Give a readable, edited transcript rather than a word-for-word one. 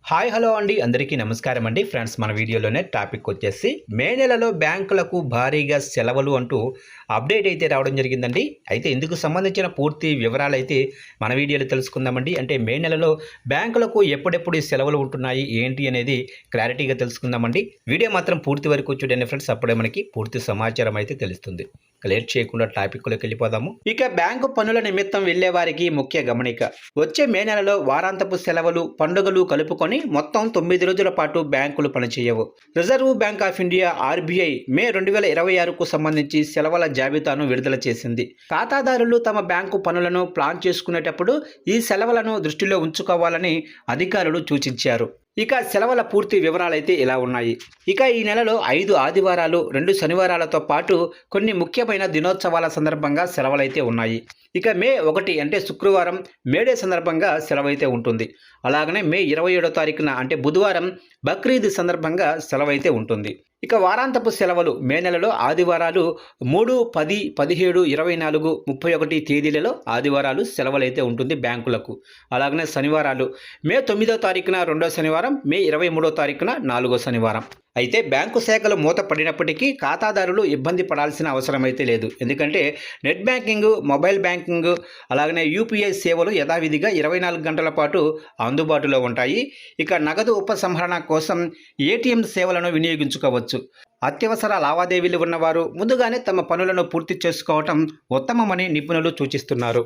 Hi hello అండి అందరికీ నమస్కారం అండి ఫ్రెండ్స్. మన వీడియోలోనే టాపిక్ వచ్చేసి మే నెలలో బ్యాంకులకు భారీగా సెలవులు అంటూ అప్డేట్ అయితే రావడం జరిగిందండి. అయితే ఇందుకు సంబంధించిన పూర్తి వివరాలు అయితే మన వీడియోలో తెలుసుకుందామండి. అంటే మే నెలలో బ్యాంకులకు ఎప్పుడెప్పుడు ఈ సెలవులు ఉంటున్నాయి ఏంటి అనేది క్లారిటీగా తెలుసుకుందామండి. వీడియో మాత్రం పూర్తి వరకు చూడండి ఫ్రెండ్స్, అప్పుడే మనకి పూర్తి సమాచారం అయితే తెలుస్తుంది. లేట్ చేయకుండా టాపిక్లోకి వెళ్ళిపోదాము. ఇక బ్యాంకు పనుల నిమిత్తం వెళ్లే వారికి ముఖ్య గమనిక. వచ్చే మే నెలలో వారాంతపు సెలవులు పండుగలు కలుపుకొని మొత్తం 9 రోజుల పాటు బ్యాంకులు పనిచేయవు. Reserve bank of India RBI May 2026కు సంబంధించి సెలవుల జాబితాను విడుదల చేసింది. ఖాతాదారులు తమ బ్యాంకు పనులను ప్లాన్ చేసుకునేటప్పుడు ఈ సెలవులను దృష్టిలో ఉంచుకోవాలని అధికారులు సూచించారు. ఇక సెలవుల పూర్తి వివరాలైతే ఇలా ఉన్నాయి. ఇక ఈ నెలలో 5 ఆదివారాలు 2 శనివారాలతో పాటు కొన్ని ముఖ్యమైన దినోత్సవాల సందర్భంగా సెలవులైతే ఉన్నాయి. ఇక మే 1 అంటే శుక్రవారం మేడే సందర్భంగా సెలవైతే ఉంటుంది. అలాగనే మే 27వ తారీఖున అంటే బుధవారం బక్రీద్ సందర్భంగా సెలవైతే ఉంటుంది. ఇక వారాంతపు సెలవులు మే నెలలో ఆదివారాలు 3, 10, 17, 24, 31 తేదీలలో ఆదివారాలు సెలవులైతే ఉంటుంది బ్యాంకులకు. అలాగనే శనివారాలు మే 9వ తారీఖున 2వ శనివారం, మే 23వ తారీఖున 4వ శనివారం. అయితే బ్యాంకు శాఖలు మూతపడినప్పటికీ ఖాతాదారులు ఇబ్బంది పడాల్సిన అవసరం అయితే లేదు. ఎందుకంటే నెట్ బ్యాంకింగ్, మొబైల్ బ్యాంకింగ్ అలాగనే యూపీఐ సేవలు యథావిధిగా 24 గంటల పాటు అందుబాటులో ఉంటాయి. ఇక నగదు ఉపసంహరణ కోసం ఏటీఎం సేవలను వినియోగించుకోవచ్చు. అత్యవసర లావాదేవీలు ఉన్నవారు ముందుగానే తమ పనులను పూర్తి చేసుకోవటం ఉత్తమమని నిపుణులు సూచిస్తున్నారు.